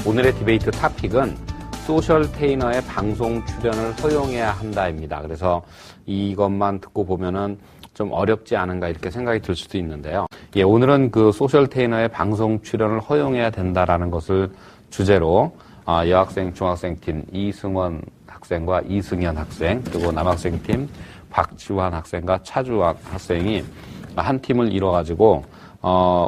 오늘의 디베이트 토픽은 소셜 테이너의 방송 출연을 허용해야 한다입니다. 그래서 이것만 듣고 보면은 좀 어렵지 않은가 이렇게 생각이 들 수도 있는데요. 예, 오늘은 그 소셜 테이너의 방송 출연을 허용해야 된다라는 것을 주제로 여학생, 중학생 팀 이승원 학생과 이승현 학생, 그리고 남학생 팀 박지환 학생과 차주환 학생이 한 팀을 이뤄가지고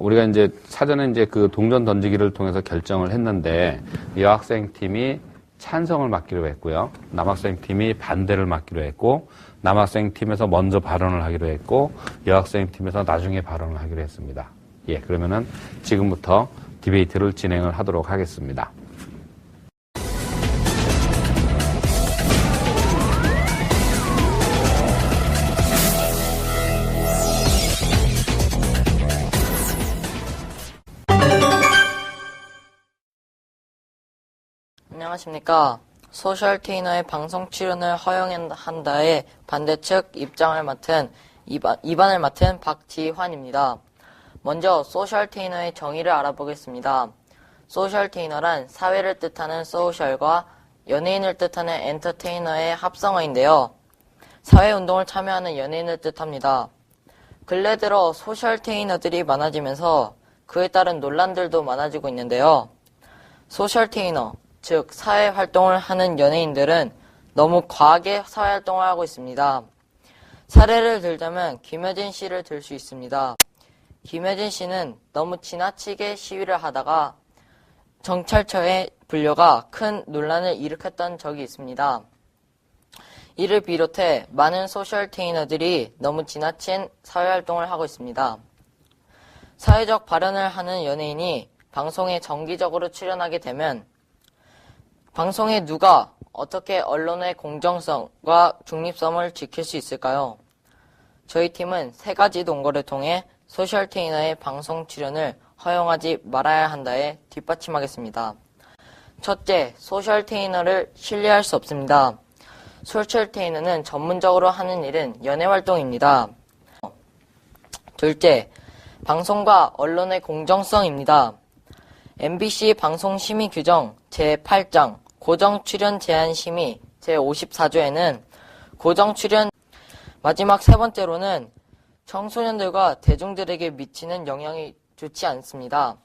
우리가 이제 사전에 이제 그 동전 던지기를 통해서 결정을 했는데 여학생 팀이 찬성을 맡기로 했고요. 남학생 팀이 반대를 맡기로 했고, 남학생 팀에서 먼저 발언을 하기로 했고, 여학생 팀에서 나중에 발언을 하기로 했습니다. 예, 그러면은 지금부터 디베이트를 진행을 하도록 하겠습니다. 안녕하십니까. 소셜 테이너의 방송 출연을 허용한다의 반대측 입장을 맡은 입안을 맡은 박지환입니다. 먼저 소셜 테이너의 정의를 알아보겠습니다. 소셜 테이너란 사회를 뜻하는 소셜과 연예인을 뜻하는 엔터테이너의 합성어인데요. 사회운동을 참여하는 연예인을 뜻합니다. 근래 들어 소셜 테이너들이 많아지면서 그에 따른 논란들도 많아지고 있는데요. 소셜 테이너, 즉 사회활동을 하는 연예인들은 너무 과하게 사회활동을 하고 있습니다. 사례를 들자면 김여진 씨를 들 수 있습니다. 김여진 씨는 너무 지나치게 시위를 하다가 경찰서에 불려가 큰 논란을 일으켰던 적이 있습니다. 이를 비롯해 많은 소셜 테이너들이 너무 지나친 사회활동을 하고 있습니다. 사회적 발언을 하는 연예인이 방송에 정기적으로 출연하게 되면 방송에 누가 어떻게 언론의 공정성과 중립성을 지킬 수 있을까요? 저희 팀은 3가지 논거를 통해 소셜 테이너의 방송 출연을 허용하지 말아야 한다에 뒷받침하겠습니다. 첫째, 소셜 테이너를 신뢰할 수 없습니다. 소셜 테이너는 전문적으로 하는 일은 연예활동입니다. 둘째, 방송과 언론의 공정성입니다. MBC 방송심의 규정 제8장 고정 출연 제한 심의 제54조에는 고정 출연 마지막 3번째로는 청소년들과 대중들에게 미치는 영향이 좋지 않습니다.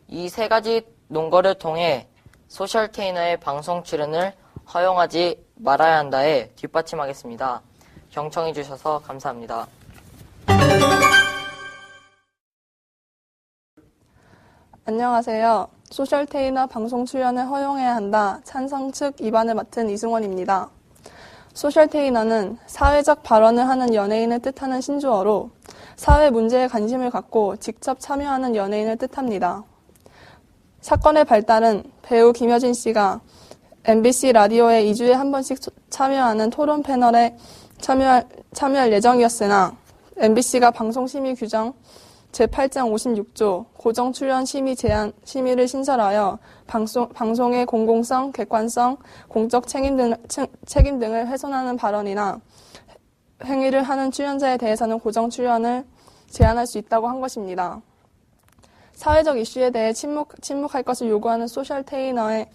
이 3가지 논거를 통해 소셜 테이너의 방송 출연을 허용하지 말아야 한다에 뒷받침하겠습니다. 경청해 주셔서 감사합니다. 안녕하세요. 소셜 테이너 방송 출연을 허용해야 한다 찬성 측 입안을 맡은 이승원입니다. 소셜 테이너는 사회적 발언을 하는 연예인을 뜻하는 신조어로 사회 문제에 관심을 갖고 직접 참여하는 연예인을 뜻합니다. 사건의 발달은 배우 김여진 씨가 MBC 라디오에 2주에 한 번씩 참여하는 토론 패널에 참여할 예정이었으나 MBC가 방송심의 규정 제8장 56조 고정 출연 심의 제한 심의를 신설하여 방송의 공공성, 객관성, 공적 책임 등을 훼손하는 발언이나 행위를 하는 출연자에 대해서는 고정 출연을 제한할 수 있다고 한 것입니다. 사회적 이슈에 대해 침묵할 것을 요구하는 소셜 테이너의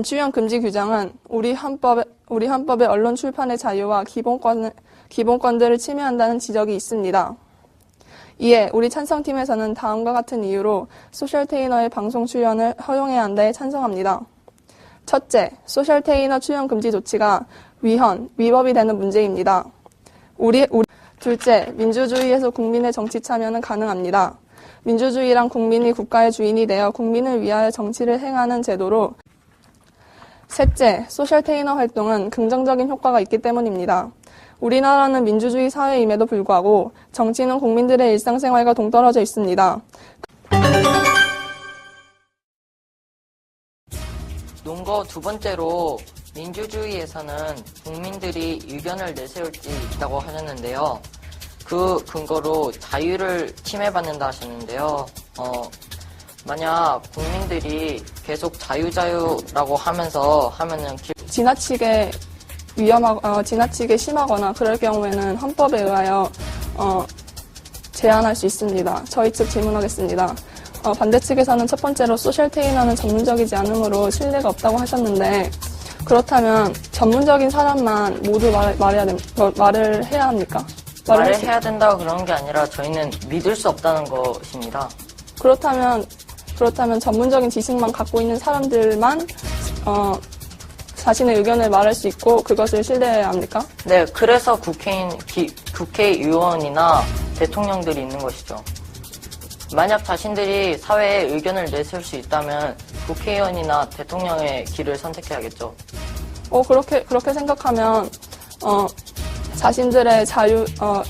출연 금지 규정은 우리 헌법의 언론 출판의 자유와 기본권들을 침해한다는 지적이 있습니다. 이에 우리 찬성팀에서는 다음과 같은 이유로 소셜 테이너의 방송 출연을 허용해야 한다에 찬성합니다. 첫째, 소셜 테이너 출연 금지 조치가 위법이 되는 문제입니다. 둘째, 민주주의에서 국민의 정치 참여는 가능합니다. 민주주의란 국민이 국가의 주인이 되어 국민을 위하여 정치를 행하는 제도로 셋째, 소셜 테이너 활동은 긍정적인 효과가 있기 때문입니다. 우리나라는 민주주의 사회임에도 불구하고 정치는 국민들의 일상생활과 동떨어져 있습니다. 논거 2번째로 민주주의에서는 국민들이 의견을 내세울 수 있다고 하셨는데요. 그 근거로 자유를 침해받는다 하셨는데요. 만약 국민들이 계속 자유라고 하면은 지나치게 지나치게 심하거나 그럴 경우에는 헌법에 의하여 제한할 수 있습니다. 저희 측 질문하겠습니다. 반대 측에서는 첫 번째로 소셜 테이너는 전문적이지 않으므로 신뢰가 없다고 하셨는데, 그렇다면 전문적인 사람만 모두 말을 해야 합니까? 말을 해야 된다고 그런 게 아니라 저희는 믿을 수 없다는 것입니다. 그렇다면 전문적인 지식만 갖고 있는 사람들만 자신의 의견을 말할 수 있고 그것을 신뢰해야 합니까? 네, 그래서 국회의원이나 대통령들이 있는 것이죠. 만약 자신들이 사회에 의견을 내세울 수 있다면 국회의원이나 대통령의 길을 선택해야겠죠. 그렇게 생각하면,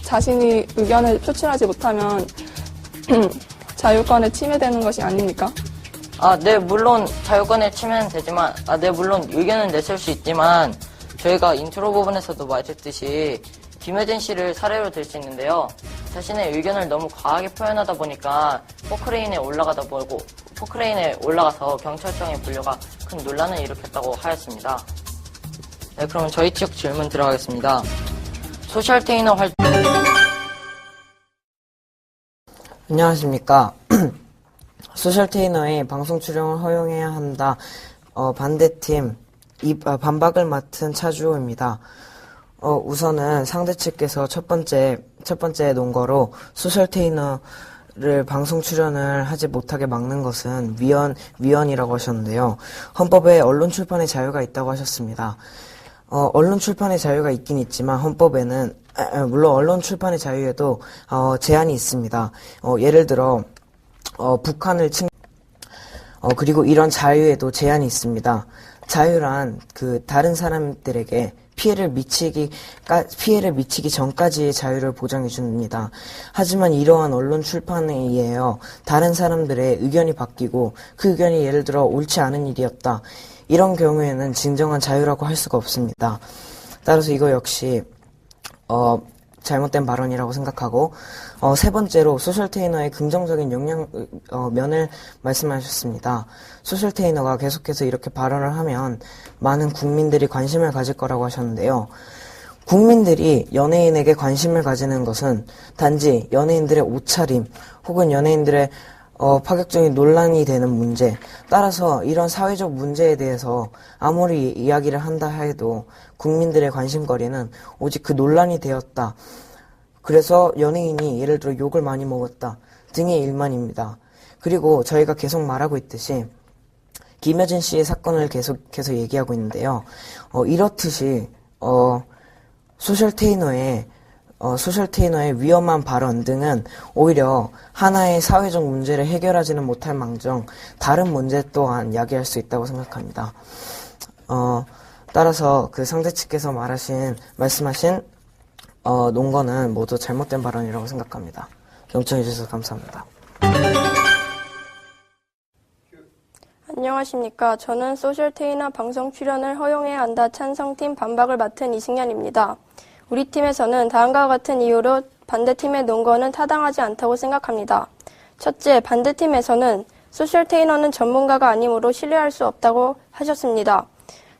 자신이 의견을 표출하지 못하면, 자유권에 침해되는 것이 아닙니까? 네, 물론 자유권에 침해는 되지만, 네, 물론 의견을 내세울 수 있지만, 저희가 인트로 부분에서도 말했듯이, 김여진 씨를 사례로 들 수 있는데요. 자신의 의견을 너무 과하게 표현하다 보니까 포크레인에 올라가서 경찰청에 불려가 큰 논란을 일으켰다고 하였습니다. 네, 그럼 저희 측 질문 들어가겠습니다. 소셜 테이너 활동. 안녕하십니까. 소셜 테이너의 방송 출연을 허용해야 한다. 반대팀 반박을 맡은 차주호입니다. 우선은 상대 측께서 첫 번째 논거로 소셜 테이너를 방송 출연을 하지 못하게 막는 것은 위헌이라고 하셨는데요. 헌법에 언론 출판의 자유가 있다고 하셨습니다. 언론 출판의 자유가 있긴 있지만 헌법에는 물론 언론 출판의 자유에도 제한이 있습니다. 예를 들어 북한을 그리고 이런 자유에도 제한이 있습니다. 자유란 다른 사람들에게 피해를 미치기 전까지의 자유를 보장해 줍니다. 하지만 이러한 언론 출판에 의해요. 다른 사람들의 의견이 바뀌고 그 의견이 예를 들어 옳지 않은 일이었다. 이런 경우에는 진정한 자유라고 할 수가 없습니다. 따라서 이거 역시 잘못된 발언이라고 생각하고 세 번째로 소셜 테이너의 긍정적인 면을 말씀하셨습니다. 소셜 테이너가 계속해서 이렇게 발언을 하면 많은 국민들이 관심을 가질 거라고 하셨는데요. 국민들이 연예인에게 관심을 가지는 것은 단지 연예인들의 옷차림 혹은 연예인들의 파격적인 논란이 되는 문제, 따라서 이런 사회적 문제에 대해서 아무리 이야기를 한다 해도 국민들의 관심거리는 오직 그 논란이 되었다. 그래서 연예인이 예를 들어 욕을 많이 먹었다 등의 일만입니다. 그리고 저희가 계속 말하고 있듯이 김여진 씨의 사건을 계속해서 얘기하고 있는데요. 이렇듯이 소셜 테이너의 위험한 발언 등은 오히려 하나의 사회적 문제를 해결하지는 못할 망정 다른 문제 또한 야기할 수 있다고 생각합니다. 따라서 그 상대 측께서 말씀하신 논거는 모두 잘못된 발언이라고 생각합니다. 경청해 주셔서 감사합니다. 안녕하십니까. 저는 소셜 테이너 방송 출연을 허용해야 한다 찬성팀 반박을 맡은 이승현입니다. 우리 팀에서는 다음과 같은 이유로 반대팀의 논거는 타당하지 않다고 생각합니다. 첫째, 반대팀에서는 소셜 테이너는 전문가가 아니므로 신뢰할 수 없다고 하셨습니다.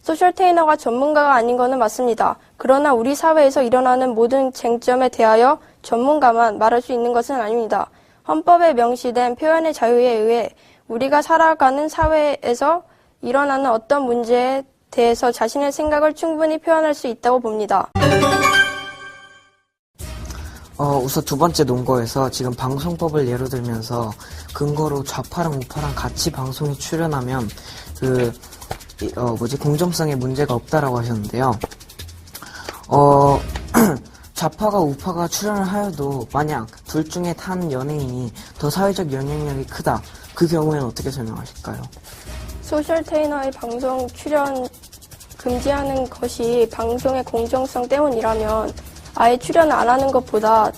소셜 테이너가 전문가가 아닌 것은 맞습니다. 그러나 우리 사회에서 일어나는 모든 쟁점에 대하여 전문가만 말할 수 있는 것은 아닙니다. 헌법에 명시된 표현의 자유에 의해 우리가 살아가는 사회에서 일어나는 어떤 문제에 대해서 자신의 생각을 충분히 표현할 수 있다고 봅니다. 우선 두 번째 논거에서 지금 방송법을 예로 들면서 근거로 좌파랑 우파랑 같이 방송에 출연하면 공정성에 문제가 없다라고 하셨는데요. 좌파가 우파가 출연을 하여도 만약 둘 중에 한 연예인이 더 사회적 영향력이 크다. 그 경우에는 어떻게 설명하실까요? 소셜 테이너의 방송 출연 금지하는 것이 방송의 공정성 때문이라면 아예 출연을 안 하는 것보다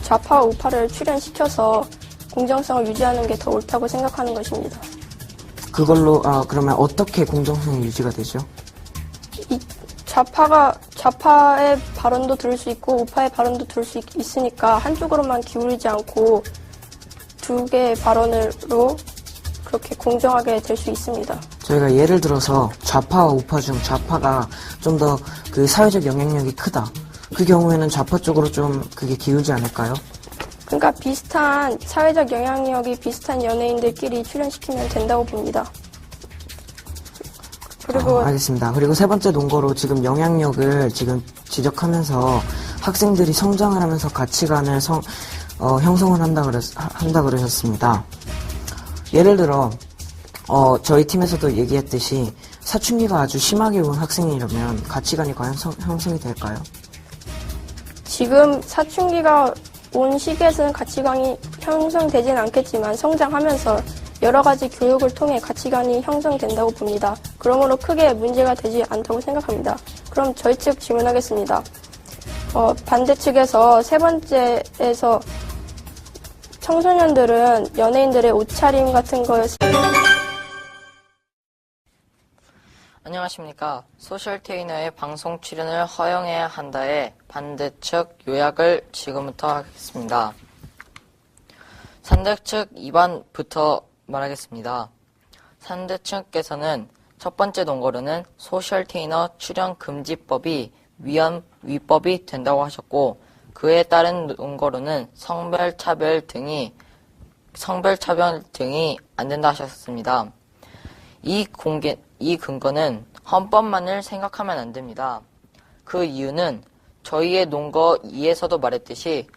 좌파와 우파를 출연시켜서 공정성을 유지하는 게 더 옳다고 생각하는 것입니다. 그걸로 그러면 어떻게 공정성이 유지가 되죠? 좌파의 발언도 들을 수 있고 우파의 발언도 들을 수 있으니까 한쪽으로만 기울이지 않고 두 개의 발언으로 그렇게 공정하게 될 수 있습니다. 저희가 예를 들어서 좌파와 우파 중 좌파가 좀 더 그 사회적 영향력이 크다. 그 경우에는 좌파 쪽으로 좀 그게 기울지 않을까요? 그러니까 비슷한 사회적 영향력이 비슷한 연예인들끼리 출연시키면 된다고 봅니다. 그리고 알겠습니다. 그리고 세 번째 논거로 지금 영향력을 지금 지적하면서 학생들이 성장을 하면서 가치관을 형성을 한다 그러셨습니다. 예를 들어, 저희 팀에서도 얘기했듯이 사춘기가 아주 심하게 온 학생이라면 가치관이 과연 형성이 될까요? 지금 사춘기가 온 시기에서는 가치관이 형성되지는 않겠지만 성장하면서 여러 가지 교육을 통해 가치관이 형성된다고 봅니다. 그러므로 크게 문제가 되지 않다고 생각합니다. 그럼 저희 측 질문하겠습니다. 반대 측에서 세 번째에서 청소년들은 연예인들의 옷차림 같은 거였 안녕하십니까. 소셜테이너의 방송 출연을 허용해야 한다의 반대측 요약을 지금부터 하겠습니다. 상대측 2반부터 말하겠습니다. 상대측께서는 첫 번째 논거로는 소셜테이너 출연 금지법이 위법이 된다고 하셨고, 그에 따른 논거로는 성별차별 등이 안 된다 하셨습니다. 이 근거는 헌법만을 생각하면 안 됩니다. 그 이유는 저희의 논거 2에서도 말했듯이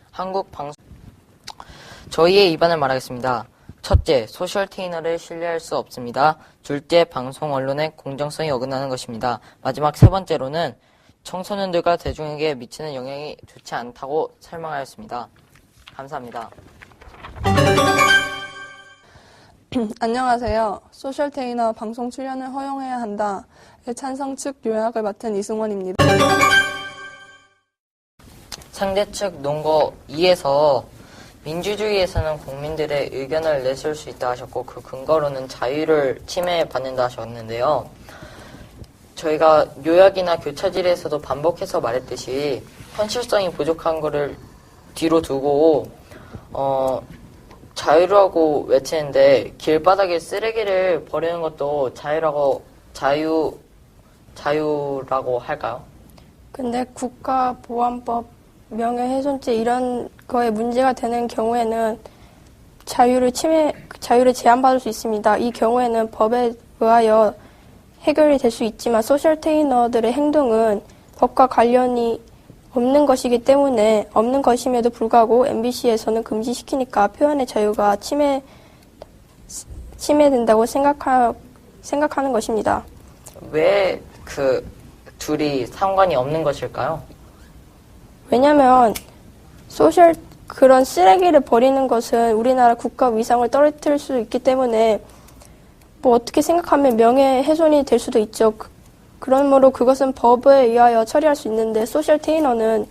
저희의 입안을 말하겠습니다. 첫째, 소셜테이너를 신뢰할 수 없습니다. 둘째, 방송 언론의 공정성이 어긋나는 것입니다. 마지막 세 번째로는 청소년들과 대중에게 미치는 영향이 좋지 않다고 설명하였습니다. 감사합니다. 안녕하세요. 소셜테이너 방송 출연을 허용해야 한다의 찬성 측 요약을 맡은 이승원입니다. 상대 측 논거 2에서 민주주의에서는 국민들의 의견을 내실 수 있다 하셨고, 그 근거로는 자유를 침해받는다 하셨는데요. 저희가 요약이나 교차질에서도 반복해서 말했듯이 현실성이 부족한 거를 뒤로 두고 자유라고 외치는데 길바닥에 쓰레기를 버리는 것도 자유라고 할까요? 근데 국가보안법, 명예훼손죄 이런 거에 문제가 되는 경우에는 자유를 제한받을 수 있습니다. 이 경우에는 법에 의하여 해결이 될 수 있지만 소셜테이너들의 행동은 법과 관련이 없는 것이기 때문에 없는 것임에도 불구하고 MBC에서는 금지시키니까 표현의 자유가 침해된다고 생각하는 것입니다. 왜 그 둘이 상관이 없는 것일까요? 왜냐하면 그런 쓰레기를 버리는 것은 우리나라 국가 위상을 떨어뜨릴 수 있기 때문에 어떻게 생각하면 명예훼손이 될 수도 있죠. 그러므로 그것은 법에 의하여 처리할 수 있는데 소셜테이너는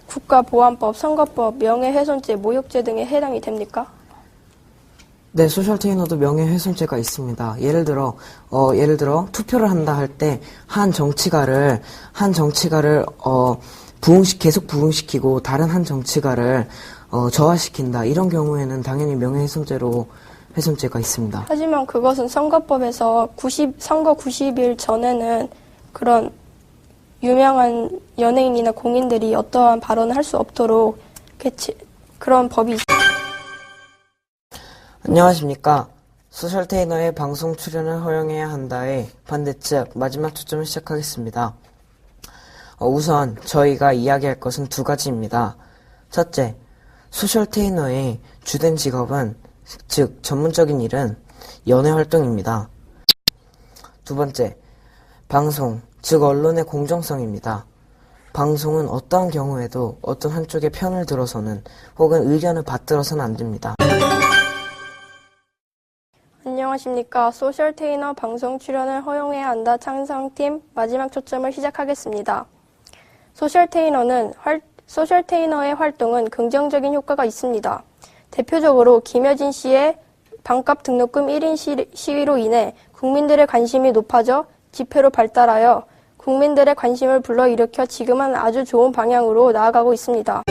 국가보안법, 선거법, 명예훼손죄, 모욕죄 등에 해당이 됩니까? 네, 소셜테이너도 명예훼손죄가 있습니다. 예를 들어 투표를 한다 할 때 한 정치가를 계속 부흥시키고 다른 한 정치가를 저하시킨다. 이런 경우에는 당연히 명예훼손죄가 있습니다. 하지만 그것은 선거법에서 선거 90일 전에는 그런 유명한 연예인이나 공인들이 어떠한 발언을 할 수 없도록 그런 법이 있습니다. 안녕하십니까. 소셜테이너의 방송 출연을 허용해야 한다의 반대측 마지막 초점을 시작하겠습니다. 우선 저희가 이야기할 것은 두 가지입니다. 첫째, 소셜테이너의 주된 직업은, 즉 전문적인 일은 연예 활동입니다. 두 번째, 방송, 즉 언론의 공정성입니다. 방송은 어떠한 경우에도 어떤 한쪽의 편을 들어서는 혹은 의견을 받들어서는 안 됩니다. 안녕하십니까. 소셜테이너 방송 출연을 허용해야 한다 찬성팀 마지막 초점을 시작하겠습니다. 소셜테이너의 활동은 긍정적인 효과가 있습니다. 대표적으로 김여진 씨의 반값 등록금 1인 시위로 인해 국민들의 관심이 높아져 집회로 발달하여 국민들의 관심을 불러일으켜 지금은 아주 좋은 방향으로 나아가고 있습니다.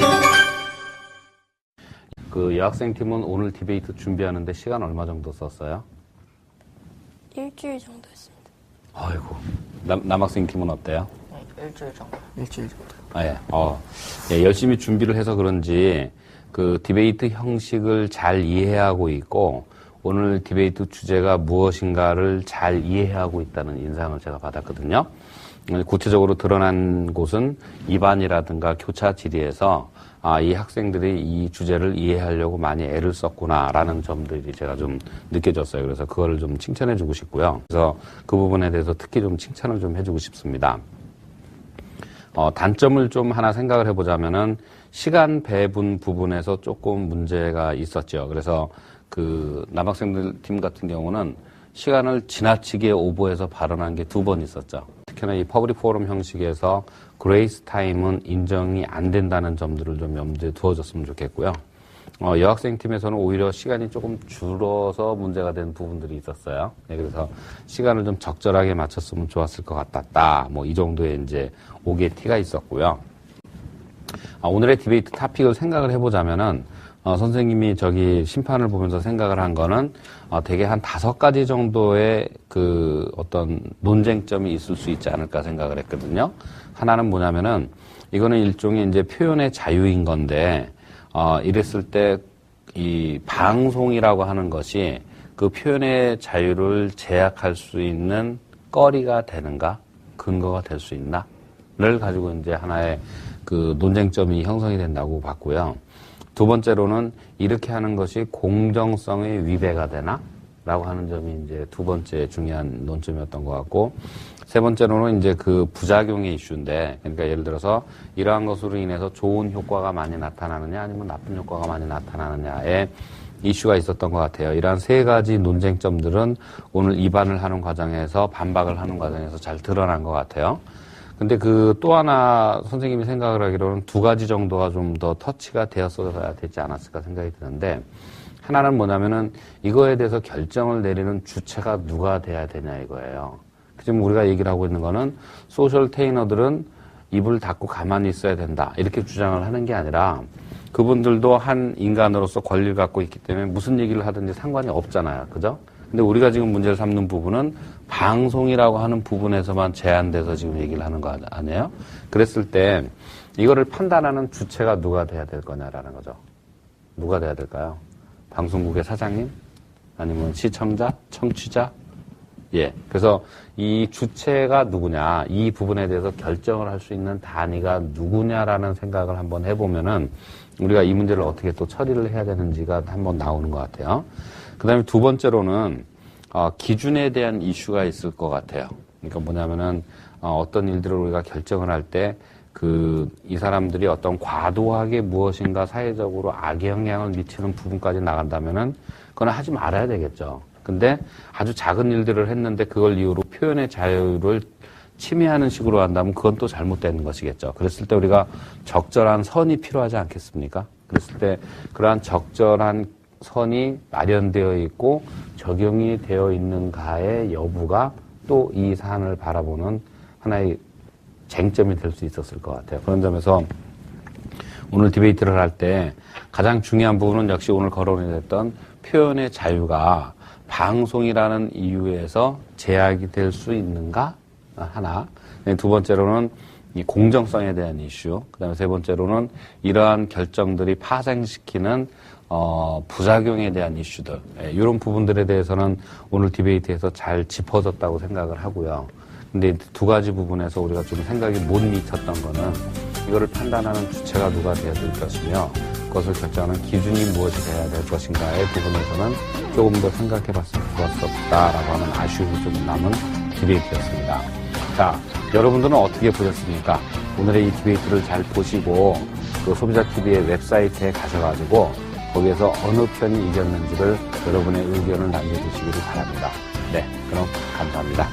그 여학생팀은 오늘 디베이트 준비하는데 시간 얼마 정도 썼어요? 일주일 정도 했습니다. 아이고. 남학생팀은 어때요? 일주일 정도. 일주일 정도. 예, 열심히 준비를 해서 그런지 그 디베이트 형식을 잘 이해하고 있고 오늘 디베이트 주제가 무엇인가를 잘 이해하고 있다는 인상을 제가 받았거든요. 구체적으로 드러난 곳은 입안이라든가 교차 질의에서 이 학생들이 이 주제를 이해하려고 많이 애를 썼구나라는 점들이 제가 좀 느껴졌어요. 그래서 그거를 좀 칭찬해주고 싶고요. 그래서 그 부분에 대해서 특히 좀 칭찬을 좀 해주고 싶습니다. 단점을 좀 하나 생각을 해보자면은 시간 배분 부분에서 조금 문제가 있었죠. 그래서 그 남학생들 팀 같은 경우는 시간을 지나치게 오버해서 발언한 게 2번 있었죠. 특히나 이 퍼블릭 포럼 형식에서 그레이스 타임은 인정이 안 된다는 점들을 좀 염두에 두어줬으면 좋겠고요. 여학생 팀에서는 오히려 시간이 조금 줄어서 문제가 된 부분들이 있었어요. 네, 그래서 시간을 좀 적절하게 맞췄으면 좋았을 것 같았다. 뭐 이 정도의 이제 오개 티가 있었고요. 오늘의 디베이트 토픽을 생각을 해보자면은 선생님이 저기 심판을 보면서 생각을 한 거는 되게 한 5가지 정도의 그 어떤 논쟁점이 있을 수 있지 않을까 생각을 했거든요. 하나는 뭐냐면은 이거는 일종의 이제 표현의 자유인 건데 이랬을 때 이 방송이라고 하는 것이 그 표현의 자유를 제약할 수 있는 거리가 되는가? 근거가 될 수 있나?를 가지고 이제 하나의 그 논쟁점이 형성이 된다고 봤고요. 2번째로는 이렇게 하는 것이 공정성에 위배가 되나? 라고 하는 점이 이제 2번째 중요한 논점이었던 것 같고, 3번째로는 이제 그 부작용의 이슈인데, 그러니까 예를 들어서 이러한 것으로 인해서 좋은 효과가 많이 나타나느냐, 아니면 나쁜 효과가 많이 나타나느냐의 이슈가 있었던 것 같아요. 이러한 3가지 논쟁점들은 오늘 입안을 하는 과정에서, 반박을 하는 과정에서 잘 드러난 것 같아요. 근데 그 또 하나 선생님이 생각을 하기로는 2가지 정도가 좀 더 터치가 되었어야 되지 않았을까 생각이 드는데, 하나는 뭐냐면은 이거에 대해서 결정을 내리는 주체가 누가 돼야 되냐 이거예요. 지금 우리가 얘기를 하고 있는 거는 소셜 테이너들은 입을 닫고 가만히 있어야 된다 이렇게 주장을 하는 게 아니라 그분들도 한 인간으로서 권리를 갖고 있기 때문에 무슨 얘기를 하든지 상관이 없잖아요. 그죠? 근데 우리가 지금 문제를 삼는 부분은 방송이라고 하는 부분에서만 제한돼서 지금 얘기를 하는 거 아니에요? 그랬을 때 이거를 판단하는 주체가 누가 돼야 될 거냐라는 거죠. 누가 돼야 될까요? 방송국의 사장님? 아니면 시청자? 청취자? 예. 그래서 이 주체가 누구냐, 이 부분에 대해서 결정을 할 수 있는 단위가 누구냐라는 생각을 한번 해보면은 우리가 이 문제를 어떻게 또 처리를 해야 되는지가 한번 나오는 것 같아요. 그 다음에 2번째로는, 기준에 대한 이슈가 있을 것 같아요. 그러니까 뭐냐면은, 어떤 일들을 우리가 결정을 할 때, 이 사람들이 어떤 과도하게 무엇인가 사회적으로 악영향을 미치는 부분까지 나간다면은, 그건 하지 말아야 되겠죠. 근데 아주 작은 일들을 했는데 그걸 이유로 표현의 자유를 침해하는 식으로 한다면 그건 또 잘못되는 것이겠죠. 그랬을 때 우리가 적절한 선이 필요하지 않겠습니까? 그랬을 때 그러한 적절한 선이 마련되어 있고 적용이 되어 있는가의 여부가 또 이 사안을 바라보는 하나의 쟁점이 될 수 있었을 것 같아요. 그런 점에서 오늘 디베이트를 할 때 가장 중요한 부분은 역시 오늘 거론이 됐던 표현의 자유가 방송이라는 이유에서 제약이 될 수 있는가? 하나. 2번째로는 이 공정성에 대한 이슈. 그 다음에 3번째로는 이러한 결정들이 파생시키는 부작용에 대한 이슈들. 이런 부분들에 대해서는 오늘 디베이트에서 잘 짚어졌다고 생각을 하고요. 근데 2가지 부분에서 우리가 좀 생각이 못 미쳤던 거는 이거를 판단하는 주체가 누가 되어야 될 것이며 그것을 결정하는 기준이 무엇이 되어야 될 것인가의 부분에서는 조금 더 생각해 봤으면 좋았었다라고 하는 아쉬움이 좀 남은 디베이트였습니다. 자, 여러분들은 어떻게 보셨습니까? 오늘의 이 디베이트를 잘 보시고 그 소비자TV의 웹사이트에 가셔가지고 거기에서 어느 편이 이겼는지를 여러분의 의견을 남겨주시기를 바랍니다. 네, 그럼 감사합니다.